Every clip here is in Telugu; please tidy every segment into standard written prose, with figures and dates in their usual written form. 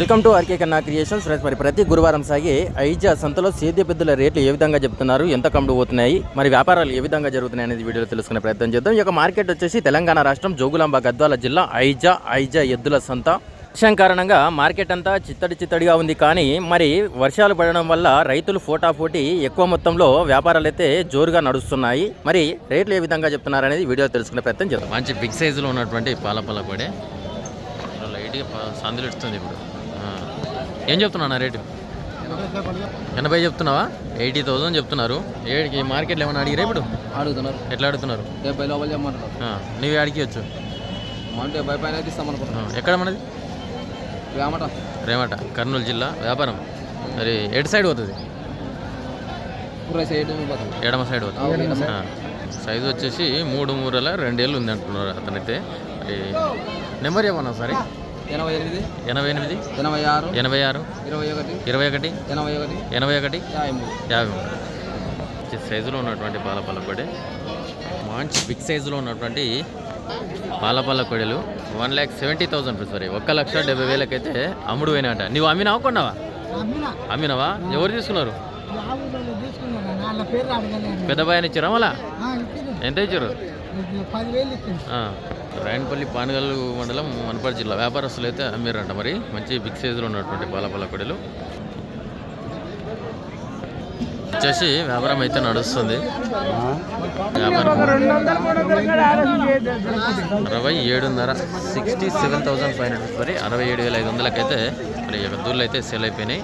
వెల్కమ్ టు ఆర్కే కన్నా క్రియేషన్స్ ఫ్రెండ్స్. మరి ప్రతి గురువారం సాగే ఐజా సంతలో సేద్య పెద్దల రేట్లు ఏ విధంగా చెప్తున్నారు, ఎంత కమ్ముడు పోతున్నాయి, మరి వ్యాపారాలు ఏ విధంగా జరుగుతున్నాయి అనేది వీడియోలో తెలుసుకునే ప్రయత్నం చేద్దాం. ఈ యొక్క మార్కెట్ వచ్చేసి తెలంగాణ రాష్ట్రం జోగులాంబ గద్వాల జిల్లా ఐజా ఎద్దుల సంత. వర్షం కారణంగా మార్కెట్ అంతా చిత్తడిగా ఉంది. కానీ మరి వర్షాలు పడడం వల్ల రైతులు పోటాపోటీ ఎక్కువ మొత్తంలో వ్యాపారాలు అయితే జోరుగా నడుస్తున్నాయి. మరి రేట్లు ఏ విధంగా చెప్తున్నారు అనేది వీడియో తెలుసుకునే ప్రయత్నం చేద్దాం. మంచి బిగ్ సైజులో ఉన్నటువంటి పాలపల్ల పడే లైట్గా సందులు ఇస్తుంది. ఇప్పుడు ఏం చెప్తున్నా రేటు? 80 చెప్తున్నావా? 80,000 చెప్తున్నారు. ఈ మార్కెట్లో ఏమన్నా అడిగిరా? ఇప్పుడు అడుగుతున్నారు. ఎట్లా అడుగుతున్నారు? 70 లోపల చెప్పమంటున్నారు. నువ్వు అడిగి వచ్చు. 70 పైన ఇస్తామనుకుంటున్నాను. ఎక్కడ మనది? రేమట, కర్నూలు జిల్లా వ్యాపారం. మరి ఎటు సైడ్ పోతుంది? ఎడమ సైడ్ పోతుంది. సైజు వచ్చేసి 3 మూరల 2 ఏళ్ళు ఉంది అంటున్నారు అతనైతే. మరి నెంబర్ ఏమన్నా సరే? 88 86 86 21 21 81 53 సైజులో ఉన్నటువంటి పాలపల్ల కొడె, మంచి బిగ్ సైజులో ఉన్నటువంటి పాలపల్ల కొడెలు 1,70,000 రూపీస్. మరి 1,70,000 అయితే అమ్ముడు పోయినట. నువ్వు అమ్మినావా కొన్నావా? అమ్మినావా? ఎవరు తీసుకున్నారు? పెద్ద బాయని ఇచ్చారా? మళ్ళా ఎంత ఇచ్చారు? రాయనపల్లి పానగల్లు మండలం వనపర్తి జిల్లా వ్యాపారస్తులు అయితే అమ్మారంట. మరి మంచి బిగ్ సైజులో ఉన్నటువంటి పాలపల్ల కొడెలు వచ్చేసి వ్యాపారం అయితే నడుస్తుంది. వ్యాపారం 67,500 67,500 మరి 67,500 అయితే మరి దూళ్ళు అయితే సేల్ అయిపోయినాయి.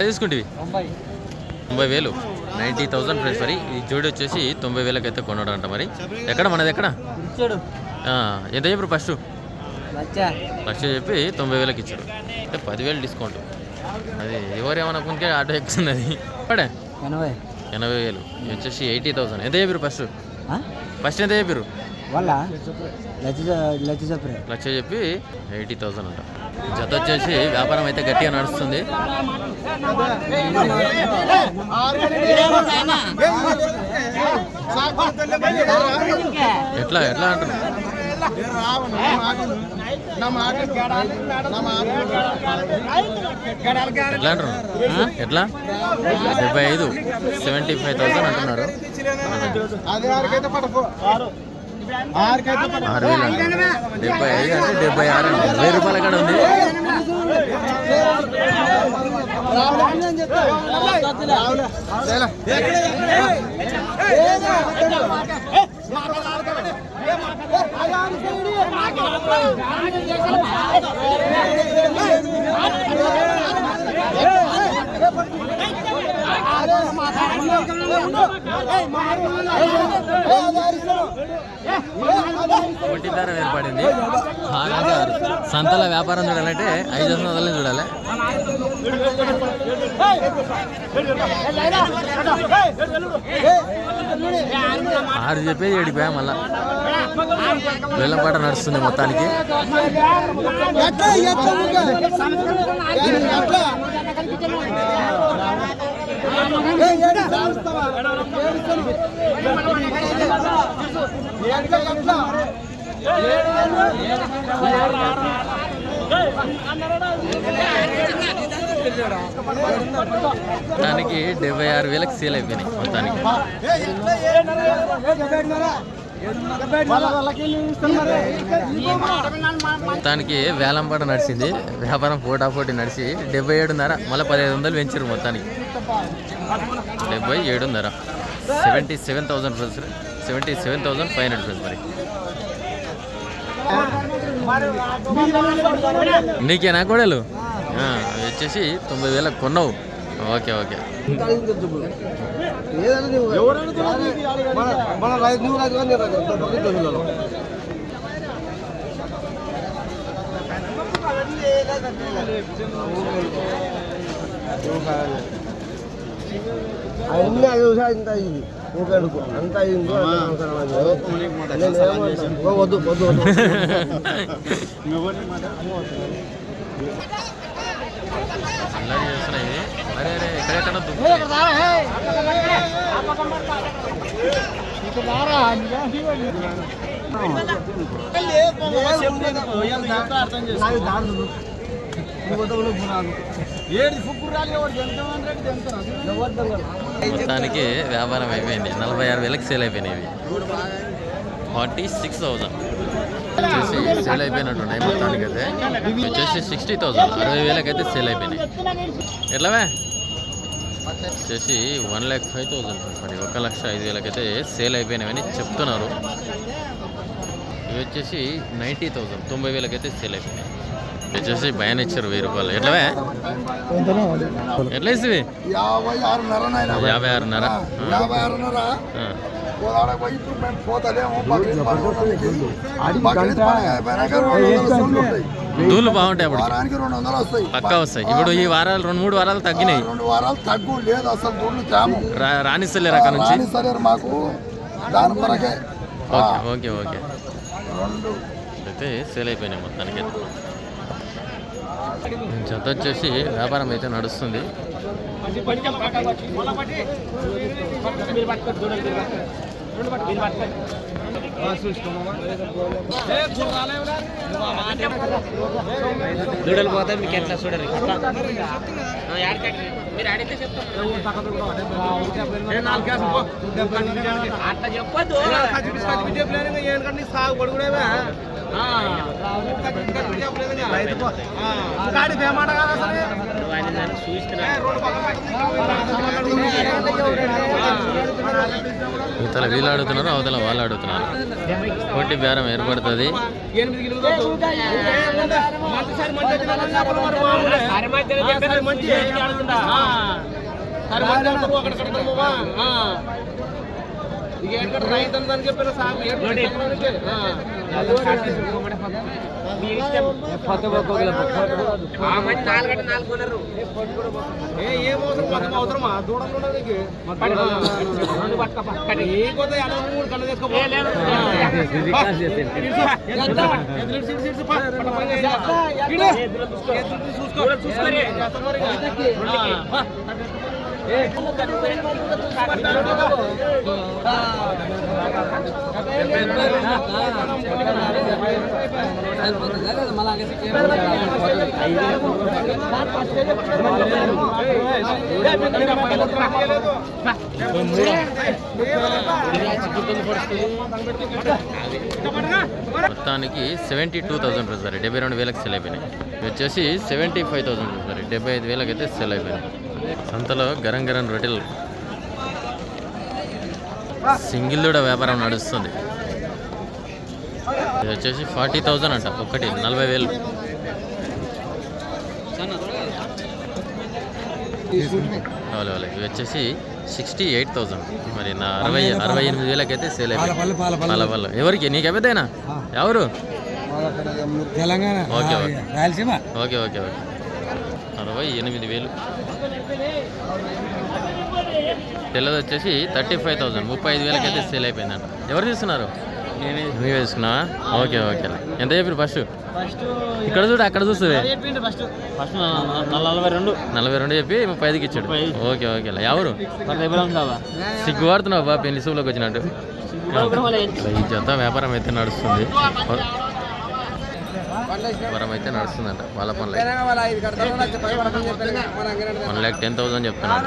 తీసుకుంటేవి 90,000 90,000 ప్రైస్. మరి ఈ జోడి వచ్చేసి 90,000 అయితే కొన్నాడు అంట. మరి ఎక్కడ మనది? ఎక్కడ ఎంత చెప్పారు? ఫస్ట్ 1,00,000 చెప్పి 90,000 ఇచ్చారు. అంటే 10,000 డిస్కౌంట్. అది ఎవరేమనుకుంటే ఆటో ఎక్కుతుంది. అది పడే 80,000 వచ్చేసి 80,000. ఎంత చెప్పారు ఫస్ట్? ఎంత చెప్పారు? 1,00,000 చెప్పి 80,000 అంట. జత వచ్చేసి వ్యాపారం అయితే గట్టిగా నడుస్తుంది. ఎట్లా అంటున్నారు? ఎట్లా 75 75,000 అంటున్నారు. 6,000 అంటే 75 అంటే 76 అంటే 20 రూపాయల కాడ ఉంది. పోటీ ధర ఏర్పడింది. సంతల వ్యాపారం చూడాలంటే 500 చూడాలి. ఆరు చెప్పేది 7 మళ్ళా వెల్లంపాట నడుస్తుంది మొత్తానికి. దానికి 76,000 సేల్ అయిపోయినాయి మొత్తానికి. మొత్తానికి వేలంపాట నడిచింది. వ్యాపారం పోటాపోటీ నడిచి 77,500 మళ్ళీ 1500 పెంచారు మొత్తానికి. 77,500 77,000 ప్లస్ 77,500 ప్లస్. మరి నీకేనా కొడలు? వచ్చేసి 90,000 కొన్నావు. ఓకే అంత వద్దు చేస్తున్నాయి. అరే ఎక్కడెక్కడ మొత్తానికి వ్యాపారం అయిపోయింది. 46,000కి సేల్ అయిపోయినాయి. ఇవి 46,000 వచ్చేసి సేల్ అయిపోయినట్టున్నాయి. మొత్తానికి అయితే ఇవి వచ్చేసి 60,000 60,000కి అయితే సేల్ అయిపోయినాయి. ఎట్లావే వచ్చేసి 1,05,000 మరి 1,05,000కి అయితే సేల్ అయిపోయినాయని చెప్తున్నారు. ఇవి వచ్చేసి 90,000 90,000కి అయితే సేల్ అయిపోయినాయి. వచ్చేసి భయాన్ని ఇచ్చారు 1000 రూపాయలు. ఎట్లవే ఎట్లా ఇస్తుంది? 56,500. దూళ్ళు బాగుంటాయి అప్పుడు పక్కా వస్తాయి. ఇప్పుడు ఈ వారాలు 2-3 వారాలు తగ్గినాయి. 2 వారాలు తగ్గు లేదు అసలు దూళ్ళు తేము రాణిస్తలేరు అక్కడ నుంచి. మాకు దాని కొరకే. ఓకే ఓకే ఓకే అయితే సేల్ అయిపోయినాయి మొత్తానికి. జత వచ్చేసి వ్యాపారం అయితే నడుస్తుంది. దూడలు పోతే మీకు ఎట్లా చూడరు. అట్లా చెప్పొద్దు. ఇతల వీళ్ళు ఆడుతున్నారు, అవతల వాళ్ళు ఆడుతున్నారు. పోటీ బేరం ఏర్పడుతుంది. మొత్తానికి 72,000 రూపాయలు 72,000కి సెల్ అయిపోయినాయి. ఇవి వచ్చేసి 75,000 రూపాయలు 75,000కి అయితే సెల్ అయిపోయినాయి. సంతలో గరం గరం రొట్టెలు సింగిల్ దూడ వ్యాపారం నడుస్తుంది. ఇది వచ్చేసి 40,000 అంట ఒక్కటి 40,000. వాళ్ళ ఇవి వచ్చేసి 68,000 మరి నా 68,000కి అయితే సేల్ అయిపోయింది. పాలపల్లి ఎవరికి? నీకు ఎవరిదైనా ఎవరు? Telangana. Okay okay okay okay okay 68,000. తెల్లది వచ్చేసి 35,000 35,000కి అయితే సేల్ అయిపోయిందంట. ఎవరు తీసుకున్నారు? నువ్వే తీసుకున్నావా? Okay okay. ఎంత చెప్పారు ఫస్ట్? ఇక్కడ చూడు అక్కడ చూస్తుంది 42 చెప్పి 35కి ఇచ్చాడు. Okay okay. ఎవరు? సిగ్గుపడుతున్నావు బా పెళ్లి సూపులోకి వచ్చినట్టు. ఈ జత వ్యాపారం అయితే నడుస్తుంది. వ్యాపారం అయితే నడుస్తుందంట వాళ్ళ పనులు. 1,10,000 చెప్తున్నాడు.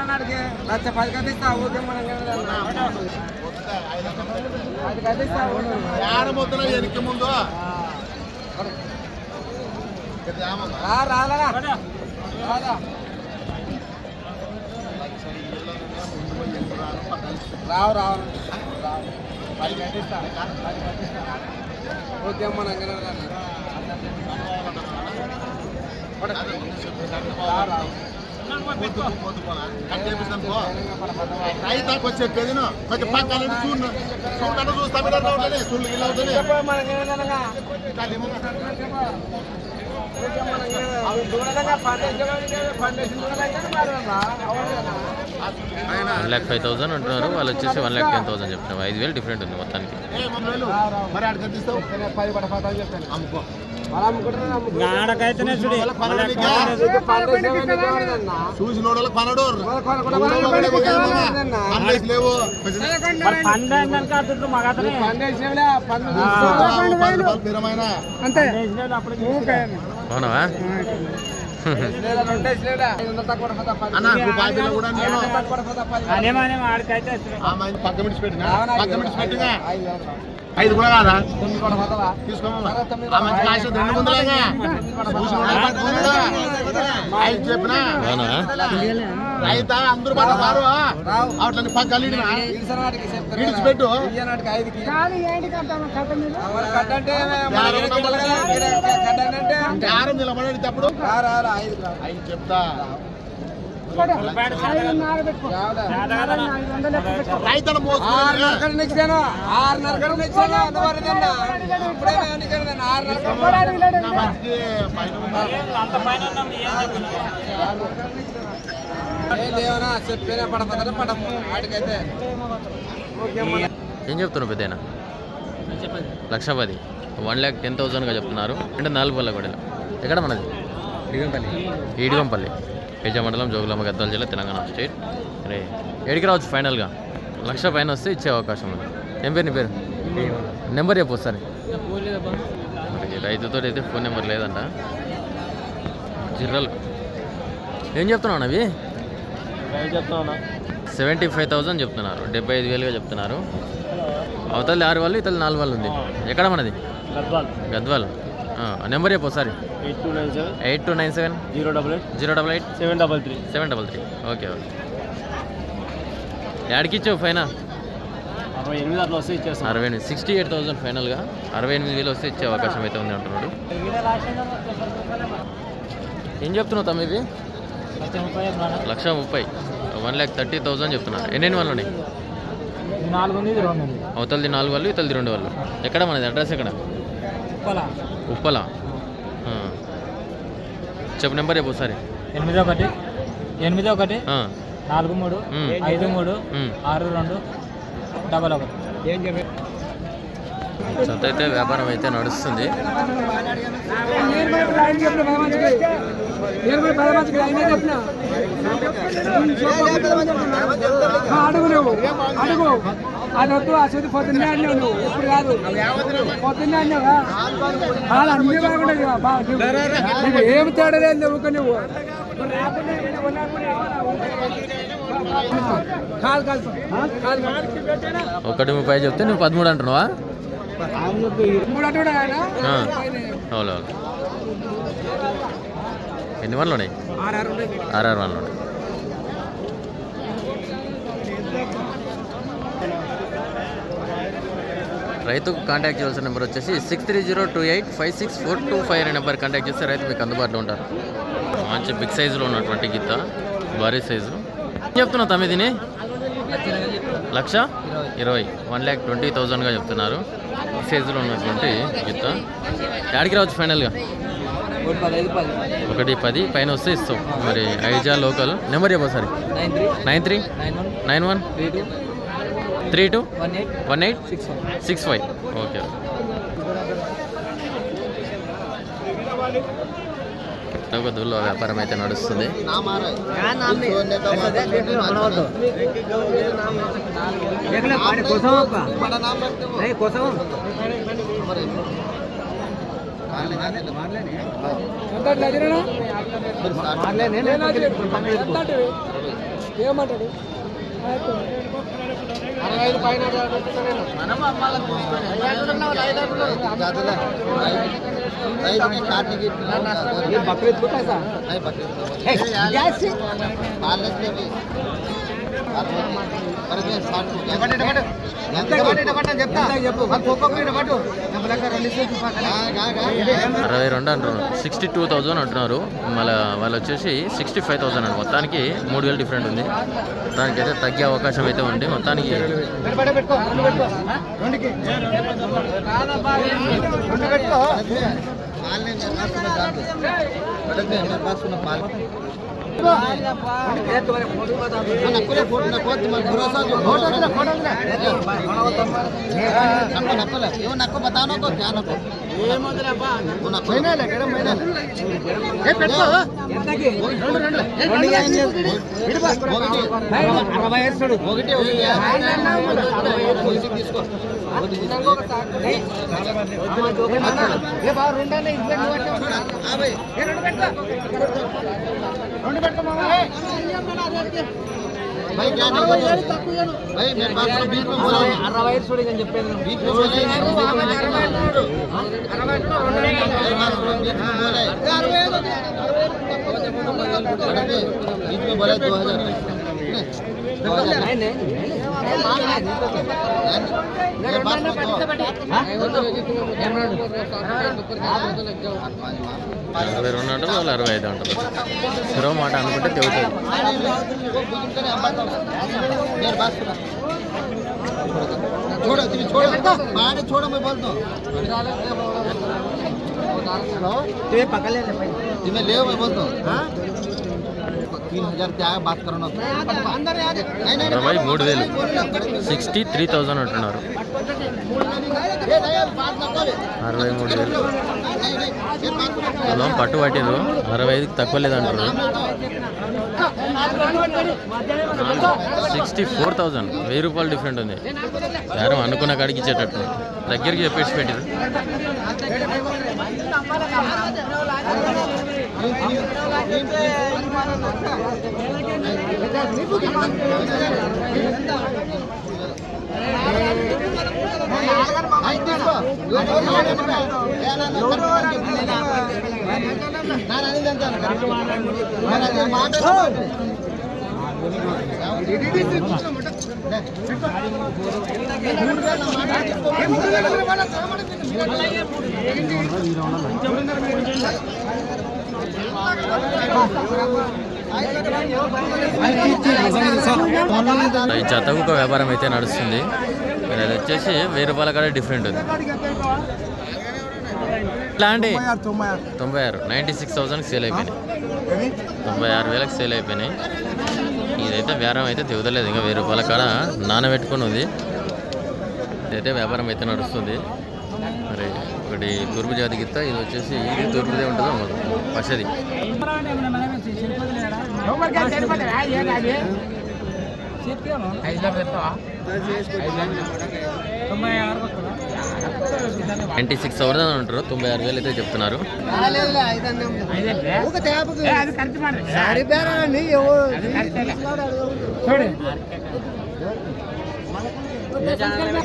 రావు రావు ఓకే మన వచ్చేది కొంచెం పక్కన చూస్తా ఆయన 1,05,000 అంటున్నారు. వాళ్ళు వచ్చేసి 1,10,000 చెప్తున్నారు. 5,000 డిఫరెంట్ ఉంది మొత్తానికి. చూసినోళ్ళకి పనడు అవునవా? అన్న రూపాయి బిల్ల కూడా నేను పక్క మిడిచి పెట్టినా 5 కూడా కాదా తీసుకోమా ఆ మంచి కాశ 2 ముందులేగా ఐదు చెప్పినా రైత అందరూ పడతారు అట్లని పక్క విడిచిపెట్టు నిలబడేటప్పుడు 5 చెప్తా రైతుల ఏం చెప్తున్నారు పెద్దయినా 1,10,000 1,10,000గా చెప్తున్నారు అంటే 4 పళ్ళ కూడా ఎక్కడ మనది ఈడిగంపల్లి ఏజా మండలం జోగులాంబ గద్వాల జిల్లా తెలంగాణ స్టేట్ అరే ఏడికి రావచ్చు ఫైనల్గా 1,00,000 పైన వస్తే ఇచ్చే అవకాశం ఉంది ఏం పేరు నీ పేరు నెంబర్ చెప్పు ఒకసారి రైతుతో అయితే ఫోన్ నెంబర్ లేదంట జిర్రలు ఏం చెప్తున్నావు అవి 75,000 చెప్తున్నారు 75,000గా చెప్తున్నారు అవతల 6 వాళ్ళు ఇతలు 4 వాళ్ళు ఉంది ఎక్కడ మనది గద్వాల్ నెంబర్ చెప్పు ఒకసారి 8297 088 733 ఓకే ఓకే యాడికి ఇచ్చావు ఫైనల్ 68,000 ఫైనల్గా 68,000 వస్తే ఇచ్చే అవకాశం అయితే ఉంది అంటున్నాడు ఏం చెప్తున్నావు తమ్మి ఇవి 1,30,000 1,30,000 చెప్తున్నారు ఎన్ని వాళ్ళు ఉన్నాయి అవతలది 4 వాళ్ళు ఇతలది 2 వాళ్ళు ఎక్కడ మనది అడ్రస్ ఎక్కడ ఉప్పల చెప్పు నెంబర్ చెప్పు ఒకసారి 81 43 53 62 11 సొంత అయితే వ్యాపారం అయితే నడుస్తుంది అడుగు నువ్వు అడుగు అది వద్దు ఆ చేతి పొద్దున్నే అన్నావు నువ్వు ఇప్పుడు కాదు పొద్దున్నే అన్నావుగా వాళ్ళు అన్ని బాగుండదు ఏమి తేడా లేదు నువ్వు నువ్వు కాదు కాదు 1,30,000 చెప్తే నువ్వు 13 అంటున్నావా అవును ఎన్ని వాళ్ళు ఉన్నాయి 6 వాళ్ళు ఉన్నాయి రైతుకు కాంటాక్ట్ చేయాల్సిన నెంబర్ వచ్చేసి 6302856425 అనే నెంబర్ కాంటాక్ట్ చేస్తే రైతు మీకు అందుబాటులో ఉంటారు మంచి బిగ్ సైజులో ఉన్నటువంటి గీత భారీ సైజు ఏం చెప్తున్నావు తమ్మి దీని 1,20,000 1,20,000గా చెప్తున్నారు బిగ్ సైజులో ఉన్నటువంటి గీత యాడికి రావచ్చు ఫైనల్గా 1,10,000 పైన వస్తే ఇస్తాం మరి ఐజా లోకల్ నెంబర్ చెప్పు సరే 93 91 32 18 65 ఓకే దూల్లో వ్యాపారం అయితే నడుస్తుంది ఏమంటాడు 65 పైన అరవై రెండు అంటున్నారు 62,000 అంటున్నారు మళ్ళీ వాళ్ళు వచ్చేసి 65,000 అండి మొత్తానికి 3,000 డిఫరెంట్ ఉంది దానికి అయితే తగ్గే అవకాశం అయితే ఉంది మొత్తానికి తీసుకో भाई क्या नहीं भाई मेरे पास तो बीच में बोला 60 చూడు నేను చెప్పేది बीच में बोला मेरे पास तो बीच में बोला बीच में बोला 2000 मेरे पास तो 62 అంటారు వాళ్ళు 65 అంటారు మరో మాట అనుకుంటే తెగుతుంది मेरे पास छोड़ो तुम छोड़ो माने छोड़ो मैं बोल दूं तुम्हें पकड़ ले तुम्हें ले मैं बोल दूं हां 3000 क्या बात करो ना अंदर आ जा नहीं नहीं भाई 3000 63,000 అంటున్నారు 63,000 పొలం పట్టు పట్టిండ్రు 65కి తక్కువ లేదంటారు 64,000 1000 రూపాయలు డిఫరెంట్ ఉంది యారం అనుకున్న కాడికి ఇచ్చేటట్టు దగ్గరికి చెప్పేసి పెట్టారు ఈ జతకు ఒక వ్యాపారం అయితే నడుస్తుంది మరి అది వచ్చేసి 1000 రూపాయల కాడ డిఫరెంట్ ఉంది ఇట్లా అండి 96 96,000కి సేల్ అయిపోయినాయి 96,000కి సేల్ అయిపోయినాయి ఇదైతే వ్యాపారం అయితే తెగుదలేదు ఇంకా 1000 రూపాయల కాడ నానబెట్టుకుని ఉంది ఇదైతే వ్యాపారం అయితే నడుస్తుంది మరి ఒకటి తూర్పు జాతి గిత్త ఇది వచ్చేసి ఇది తూర్పుదే ఉంటుందో పచ్చది $96,000 అంటారు 96,000 అయితే చెప్తున్నారు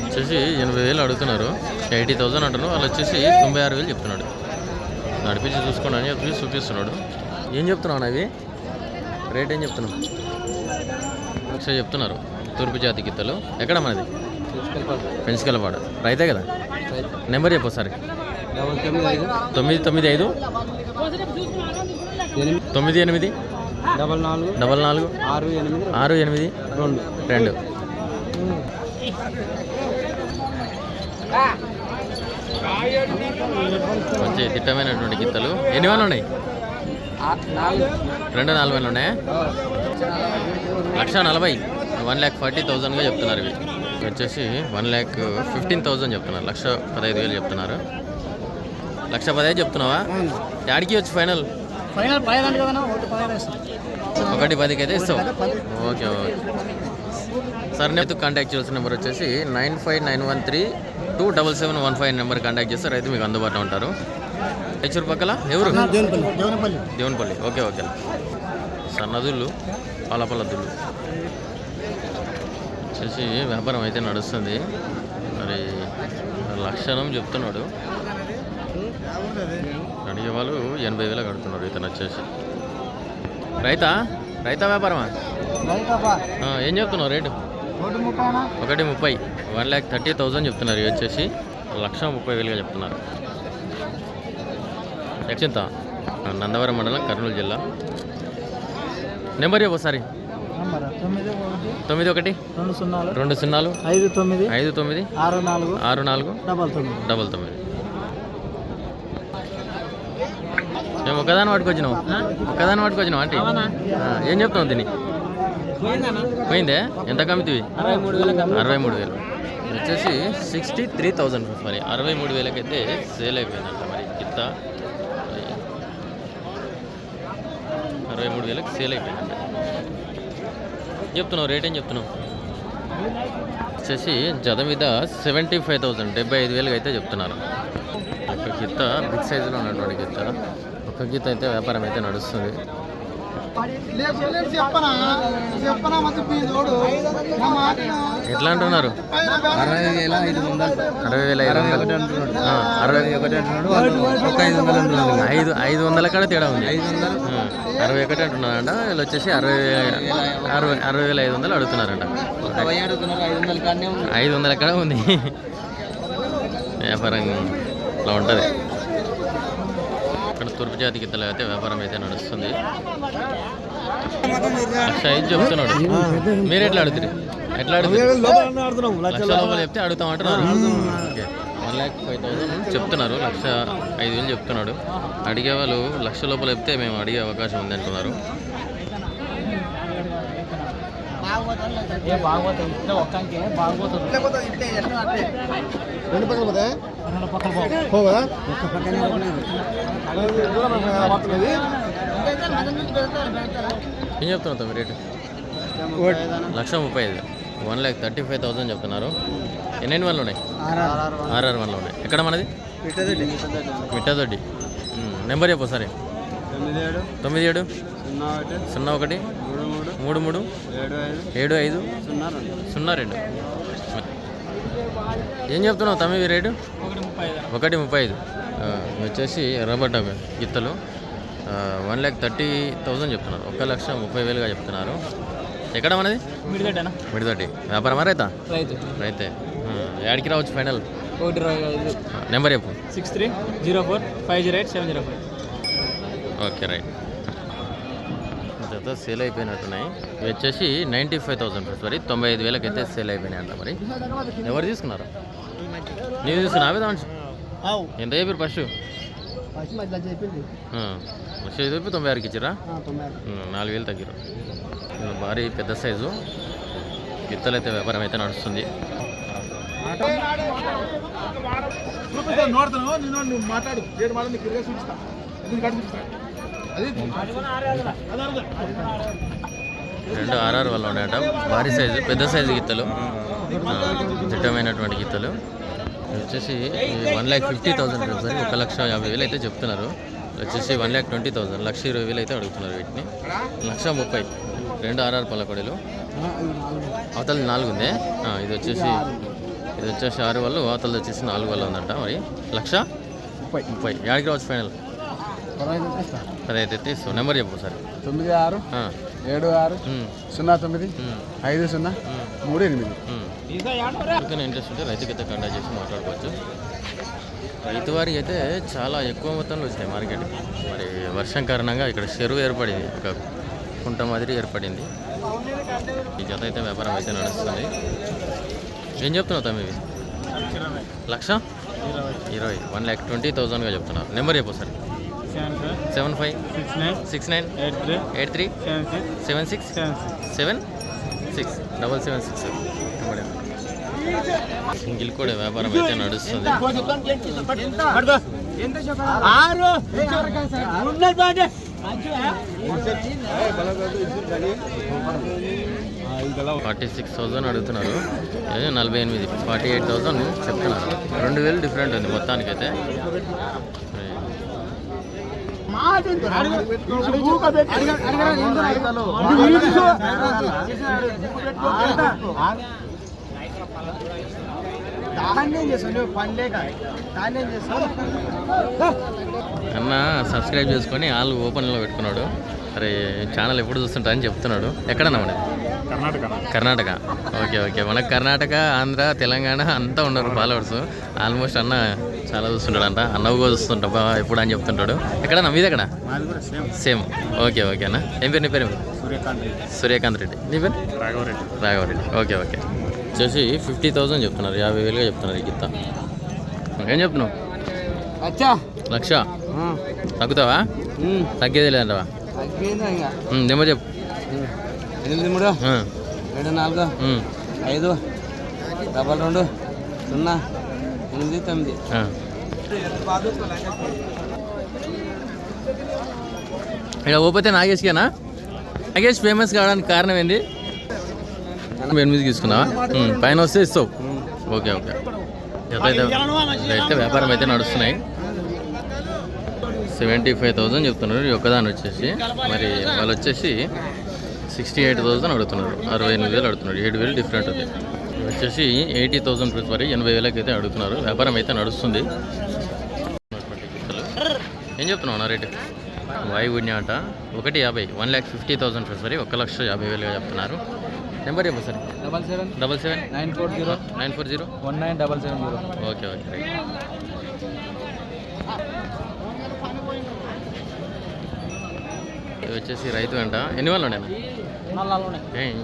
వచ్చేసి 80,000 అడుగుతున్నారు 80,000 అంటారు వాళ్ళు వచ్చేసి 96,000 చెప్తున్నాడు నడిపించి చూసుకోండి అని చెప్పి చూపిస్తున్నాడు ఏం చెప్తున్నావు అవి రేట్ ఏం చెప్తున్నావు ఒకసారి చెప్తున్నారు తూర్పు జాతి గిత్తలు ఎక్కడ మనది పెంచుకెళ్ళపాడు రైతే కదా నెంబర్ చెప్పు ఒకసారి 995 98 44 68 2 మంచి దిట్టమైనటువంటి గిత్తలు ఎన్ని వాళ్ళు ఉన్నాయి 240 ఉన్నాయా 1,40,000 1,40,000గా చెప్తున్నారు ఇవి వచ్చేసి 1,15,000 చెప్తున్నారు 1,15,000 చెప్తున్నారు 1,10,000 చెప్తున్నావా యాడికి వచ్చి ఫైనల్ 1,10,000కి అయితే ఇస్తావు ఓకే ఓకే సార్ నేను కాంటాక్ట్ చేయాల్సిన నెంబర్ వచ్చేసి 9591327715 నెంబర్ కాంటాక్ట్ చేస్తే రైతు మీకు అందుబాటులో ఉంటారు రైచూరు పక్కల ఎవరు దేవునిపల్లి ఓకే ఓకే సన్నదుళ్ళు పాలపల్లదుళ్ళు వచ్చేసి వ్యాపారం అయితే నడుస్తుంది మరి లక్షణం చెప్తున్నాడు అడిగే వాళ్ళు 80,000 కడుతున్నారు ఇతను వచ్చేసి రైతా వ్యాపారమా ఏం చెప్తున్నావు రేటు 1,30,000 1,30,000 చెప్తున్నారు ఇవి వచ్చేసి 1,30,000గా చెప్తున్నారు యక్షింత నందవరం మండలం కర్నూలు జిల్లా నెంబర్ చెప్పు ఒకసారి 91 20 59 64 99 మేము ఒకదాన్ని పట్టుకొచ్చినావు అంటే ఏం చెప్తావు దీన్ని పోయిందే ఎంత కమ్మితివి 63,000 వచ్చేసి 63,000 మరి 63,000కి అయితే సేల్ అయిపోయిందంట మరి గిత్త 63,000కి సేల్ అయిపోయిందంట చెప్తున్నావు రేట్ ఏం చెప్తున్నావు వచ్చేసి జత మీద 75,000 75,000 అయితే చెప్తున్నారు గిత్త బిగ్ సైజులో ఉన్నటువంటి గిత్త. ఒక గిత్త అయితే వ్యాపారం అయితే నడుస్తుంది. ఎట్లా అంటున్నారు? 500 కాడ తేడా ఉంది. 61 అంటున్నారంట. వీళ్ళు వచ్చేసి 60,500 అడుగుతున్నారంట. 500 కాడ ఉంది వ్యాపారం. అలా ఉంటుంది. ఇక్కడ తూర్పు జాతి గిత్తలు అయితే వ్యాపారం అయితే నడుస్తుంది. 1,500 చెప్తున్నాడు. మీరు ఎట్లా అడుగుతారు? ఎట్లా అడుగుతారు? లక్ష లోపల చెప్తే అడుగుతామంటున్నారు. ఓకే, 1,05,000 చెప్తున్నారు. 1,05,000 చెప్తున్నాడు. అడిగే వాళ్ళు లక్ష లోపల చెప్తే మేము అడిగే అవకాశం ఉంది అంటున్నారు. ఏం చెప్తున్నావు తమ్మి రేటు? 1,35,000. 1,35,000 చెప్తున్నారు. ఎన్ని వన్లు ఉన్నాయి? 6 వన్లు ఉన్నాయి. ఎక్కడ మనది? మిట్టదొడ్డి. నెంబర్ చెప్పు సరే. 97 01 33 75 02. ఏం చెప్తున్నావు తమ్మి రేటు? 1,35,000. వచ్చేసి ఎర్రబడ్డ గిత్తలు 1,30,000 చెప్తున్నారు. 1,30,000గా చెప్తున్నారు. ఎక్కడ మనది? మిడిదొడ్డి. వ్యాపారమా రైతా? రైతే. యాడికి రావచ్చు ఫైనల్? నెంబర్ చెప్పు. 6304508705. Okay right. జత సేల్ అయిపోయినట్టున్నాయి. ఇవి వచ్చేసి 95,000 మరి 95,000కి అయితే సేల్ అయిపోయినాయి అంట. మరి ఎవరు తీసుకున్నారు? నీవు తీసుకున్నావే దాంట్లో? ఎంత చెప్పారు ఫస్ట్? 96,000 ఇచ్చిరా? 4,000 తగ్గిరు. భారీ పెద్ద సైజు గిత్తలు అయితే వ్యాపారం అయితే నడుస్తుంది. రెండు 6 వల్ల ఉన్నాయట. భారీ సైజు పెద్ద సైజు గిత్తలు, దిట్టమైనటువంటి గిత్తలు. వచ్చేసి 1,50,000 రూపాయలు. 1,50,000 అయితే చెప్తున్నారు. వచ్చేసి 1,20,000 1,20,000 అయితే అడుగుతున్నారు. వీటిని 1,30,000. రెండు 6 పళ్ళకొడలు. అవతల 4 ఉంది. ఇది వచ్చేసి 6 వాళ్ళు, అవతలది వచ్చేసి 4 వాళ్ళు ఉందంట. మరి 1,30,000. యాడికి రావచ్చు ఫైనల్? 15 అయితే ఇస్తాం. నెంబర్ చెప్పు సార్. 96 76 09 50 38. ఇంట్రెస్ట్ ఉంటే రైతుకైతే కండక్ట్ చేసి మాట్లాడుకోవచ్చు. రైతు వారికి అయితే చాలా ఎక్కువ మొత్తంలో వచ్చినాయి మార్కెట్కి. మరి వర్షం కారణంగా ఇక్కడ చెరువు ఏర్పడింది, ఒక కుంట మాదిరి ఏర్పడింది. ఈ జత అయితే వ్యాపారం అయితే నడుస్తుంది. ఏం చెప్తున్నావు తమ్మి? 1,20,000. 1,20,000గా చెప్తున్నారు. నెంబర్ చెప్పు సార్. 75 69 83 76 76 776. సింగిల్ కూడా వ్యాపారం అయితే నడుస్తుంది. $46,000 అడుగుతున్నారు. 48 48,000 చెప్తున్నారు. 2,000 డిఫరెంట్ ఉంది మొత్తానికైతే. అన్న సబ్స్క్రైబ్ చేసుకొని వాళ్ళు ఓపెన్లో పెట్టుకున్నాడు. అరే ఛానల్ ఎప్పుడు చూస్తుంటా అని చెప్తున్నాడు. ఎక్కడన్నా మనది? కర్ణాటక. Okay okay. మనకు కర్ణాటక, ఆంధ్ర, తెలంగాణ అంతా ఉన్నారు ఫాలోవర్స్. ఆల్మోస్ట్ అన్న చాలా చూస్తుంటాడంట. అన్నవు కూడా చూస్తుంటా ఎప్పుడు అని చెప్తుంటాడు. ఎక్కడన్నా మీది? ఎక్కడ? సేమ్. ఓకే ఓకే అన్న. ఏం పేరు నీ పేరు? సూర్యకాంత్ రెడ్డి. నీ పేరు? రాఘవరెడ్డి. Okay okay. వచ్చేసి 50,000 చెప్తున్నారు. 50,000గా చెప్తున్నారు ఈ గిత్త. ఏం చెప్తున్నావు? 1,00,000. తగ్గుతావా? తగ్గేది లేదంటవా? నెంబర్ చెప్పు. 83 74 5 22 0 8 9. ఇక్కడ పోతే నాగేష్కేనా? నాగేష్ ఫేమస్ కావడానికి కారణం ఏంది? 8 తీసుకున్నావా? పైన వస్తే ఇస్తావు. Okay okay. అయితే వ్యాపారం అయితే నడుస్తున్నాయి. 75,000 చెప్తున్నారు ఈ ఒక్కదాని వచ్చేసి. మరి వాళ్ళు వచ్చేసి 68,000 అడుగుతున్నారు, 68,000 అడుగుతున్నారు, 7,000 డిఫరెంట్ ఉంది. ఇది వచ్చేసి 80,000 ప్లస్ మరి 80,000కి అయితే అడుగుతున్నారు. వ్యాపారం అయితే నడుస్తుంది. ఏం చెప్తున్నావు నా రేటు? వాయుగుణ్య ఆట 150, 1,50,000 ప్లస్ మరి 1,50,000 చెప్తున్నారు. నెంబర్ చెప్పు సార్. 77 940 940 1970. Okay okay right. ఇది వచ్చేసి రైతు వెంట ఎన్ని వాళ్ళు ఉన్నాయి?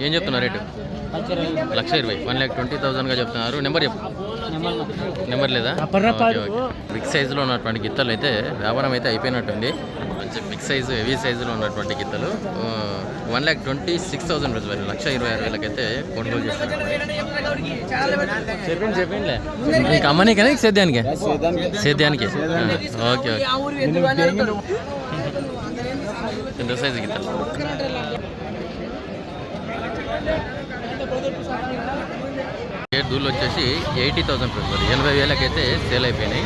ఏం చెప్తున్నారు రేటు? 1,20,000, 1,20,000గా చెప్తున్నారు. నెంబర్ చెప్పు. నెంబర్ లేదా? బిగ్ సైజులో ఉన్నటువంటి గిత్తలు అయితే వ్యాపారం అయితే అయిపోయినట్టుంది. మంచి బిగ్ సైజు హెవీ సైజులో ఉన్నటువంటి గిత్తలు 1,26,000 రూపీస్, 1,26,000 అయితే కొనుగోలు చేస్తున్నారు. చెప్పండి నీకు అమ్మనికనే సేద్యానికి? సేద్యానికి. Okay okay. పెద్ద సైజు గిత్తలు. దూళ్ళు వచ్చేసి 80,000 రూపీస్, 80,000 అయితే సేల్ అయిపోయినాయి.